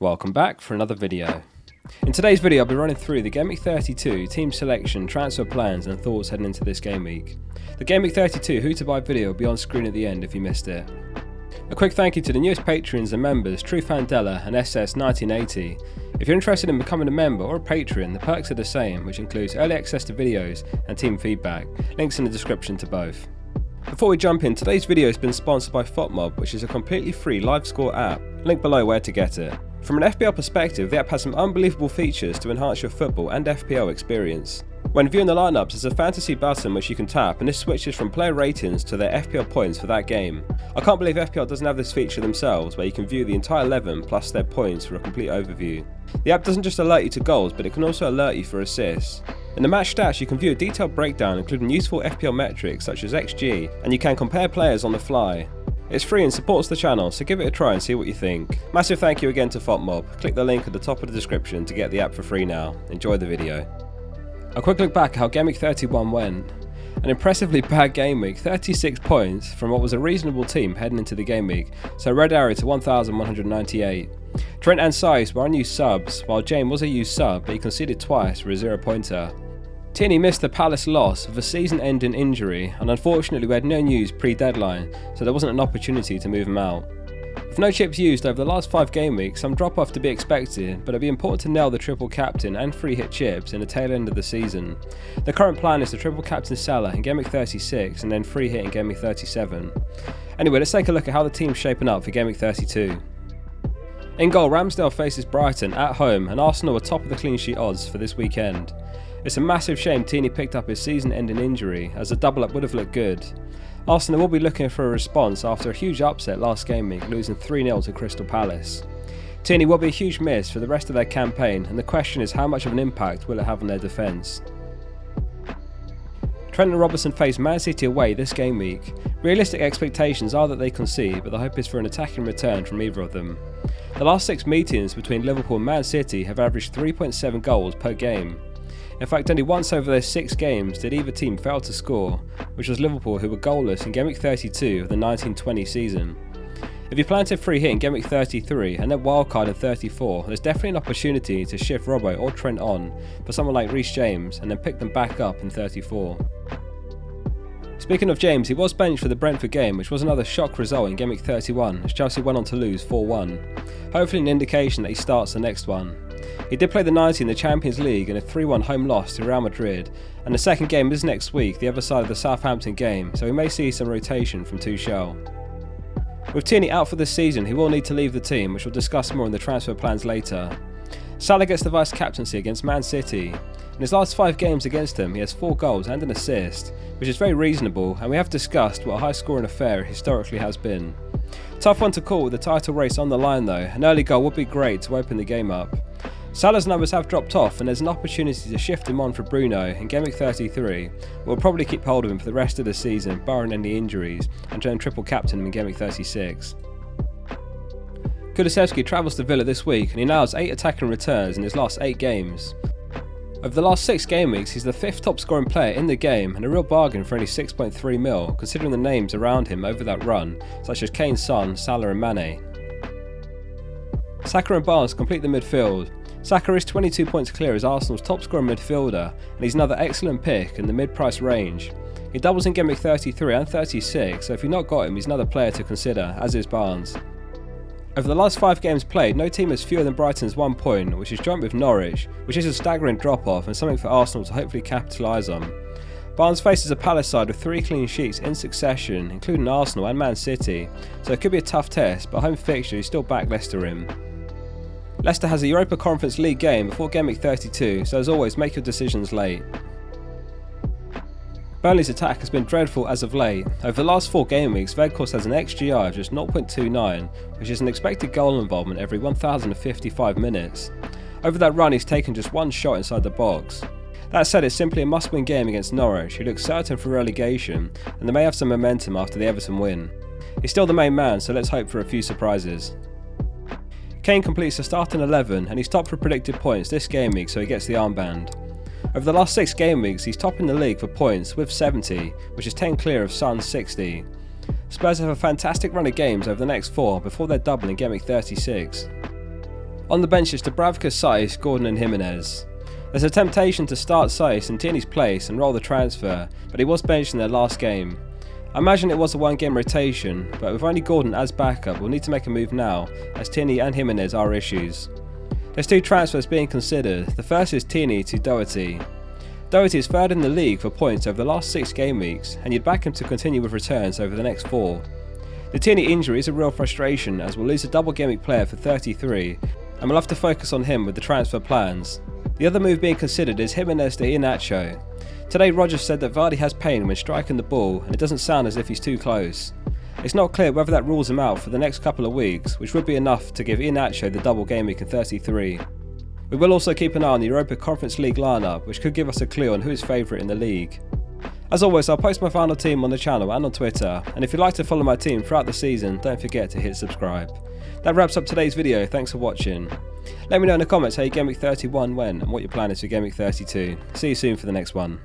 Welcome back for another video. In today's video I'll be running through the Gameweek32 Team Selection transfer plans and thoughts heading into this game week. The Gameweek32 Who to Buy video will be on screen at the end if you missed it. A quick thank you to the newest patrons and members True Fandela and SS1980. If you're interested in becoming a member or a patron, the perks are the same, which includes early access to videos and team feedback. Links in the description to both. Before we jump in, today's video has been sponsored by FPL, which is a completely free live score app. Link below where to get it. From an FPL perspective, the app has some unbelievable features to enhance your football and FPL experience. When viewing the lineups, there's a fantasy button which you can tap, and this switches from player ratings to their FPL points for that game. I can't believe FPL doesn't have this feature themselves, where you can view the entire 11 plus their points for a complete overview. The app doesn't just alert you to goals, but it can also alert you for assists. In the match stats, you can view a detailed breakdown including useful FPL metrics such as XG, and you can compare players on the fly. It's free and supports the channel, so give it a try and see what you think. Massive thank you again to FPL. Click the link at the top of the description to get the app for free now. Enjoy the video. A quick look back at how Gameweek 31 went. An impressively bad game week, 36 points from what was a reasonable team heading into the game week, so red arrow to 1,198. Trent and Size were unused subs, while James was a used sub but he conceded twice for a 0-pointer. Tierney missed the Palace loss with a season-ending injury, and unfortunately we had no news pre-deadline, so there wasn't an opportunity to move him out. With no chips used over the last 5 game weeks, some drop-off to be expected, but it'll be important to nail the triple captain and free hit chips in the tail end of the season. The current plan is to triple captain Salah in Gameweek 36 and then free hit in Gameweek 37. Anyway, let's take a look at how the team's shaping up for Gameweek 32. In goal, Ramsdale faces Brighton at home, and Arsenal are top of the clean sheet odds for this weekend. It's a massive shame Tierney picked up his season-ending injury, as a double-up would have looked good. Arsenal will be looking for a response after a huge upset last game week, losing 3-0 to Crystal Palace. Tierney will be a huge miss for the rest of their campaign, and the question is how much of an impact will it have on their defence. Trent and Robertson face Man City away this game week. Realistic expectations are that they concede, but the hope is for an attacking return from either of them. The last 6 meetings between Liverpool and Man City have averaged 3.7 goals per game. In fact, only once over those 6 games did either team fail to score, which was Liverpool, who were goalless in Gameweek 32 of the 1920 season. If you plan to free hit in Gameweek 33 and then wildcard in 34, there's definitely an opportunity to shift Robbo or Trent on for someone like Reece James and then pick them back up in 34. Speaking of James, he was benched for the Brentford game, which was another shock result in Gameweek 31 as Chelsea went on to lose 4-1. Hopefully an indication that he starts the next one. He did play the 90 in the Champions League in a 3-1 home loss to Real Madrid, and the second game is next week, the other side of the Southampton game, so we may see some rotation from Tuchel. With Tierney out for this season, he will need to leave the team, which we'll discuss more in the transfer plans later. Salah gets the vice captaincy against Man City. In his last 5 games against them, he has 4 goals and an assist, which is very reasonable, and we have discussed what a high-scoring affair it historically has been. Tough one to call with the title race on the line though. An early goal would be great to open the game up. Salah's numbers have dropped off, and there's an opportunity to shift him on for Bruno in Gameweek 33. We'll probably keep hold of him for the rest of the season, barring any injuries, and then triple captain him in Gameweek 36. Kulusevski travels to Villa this week, and he now has 8 attacking returns in his last 8 games. Over the last 6 game weeks, he's the 5th top scoring player in the game, and a real bargain for only 6.3 mil, considering the names around him over that run, such as Kane, Son, Salah and Mane. Saka and Barnes complete the midfield. Saka is 22 points clear as Arsenal's top scoring midfielder, and he's another excellent pick in the mid-price range. He doubles in Gameweek 33 and 36, so if you've not got him, he's another player to consider, as is Barnes. Over the last 5 games played, no team has fewer than Brighton's 1 point, which is joint with Norwich, which is a staggering drop-off and something for Arsenal to hopefully capitalise on. Barnes faces a Palace side with 3 clean sheets in succession, including Arsenal and Man City, so it could be a tough test, but home fixture is still back Leicester in. Leicester has a Europa Conference League game before Gameweek 32, so as always make your decisions late. Burnley's attack has been dreadful as of late. Over the last 4 game weeks, Weghorst has an XGI of just 0.29, which is an expected goal involvement every 1,055 minutes. Over that run, he's taken just 1 shot inside the box. That said, it's simply a must-win game against Norwich, who look certain for relegation, and they may have some momentum after the Everton win. He's still the main man, so let's hope for a few surprises. Kane completes the starting 11, and he's top for predicted points this game week, so he gets the armband. Over the last 6 game weeks, he's top in the league for points with 70, which is 10 clear of Son's 60. Spurs have a fantastic run of games over the next 4 before they're double in Gameweek 36. On the bench is Dubravka, Saiss, Gordon and Jimenez. There's a temptation to start Saiss in Tierney's place and roll the transfer, but he was benched in their last game. I imagine it was a one-game rotation, but with only Gordon as backup, we'll need to make a move now, as Tierney and Jimenez are issues. There's 2 transfers being considered. The first is Tierney to Doherty. Doherty is third in the league for points over the last 6 game weeks, and you'd back him to continue with returns over the next 4. The Tierney injury is a real frustration, as we'll lose a double game week player for 33, and we'll have to focus on him with the transfer plans. The other move being considered is Jimenez to Iheanacho. Today Rodgers said that Vardy has pain when striking the ball, and it doesn't sound as if he's too close. It's not clear whether that rules him out for the next couple of weeks, which would be enough to give Iheanacho the double game week in 33. We will also keep an eye on the Europa Conference League lineup, which could give us a clue on who is favourite in the league. As always, I'll post my final team on the channel and on Twitter, and if you'd like to follow my team throughout the season, don't forget to hit subscribe. That wraps up today's video, thanks for watching. Let me know in the comments how your Game Week 31 went and what your plan is for Game Week 32. See you soon for the next one.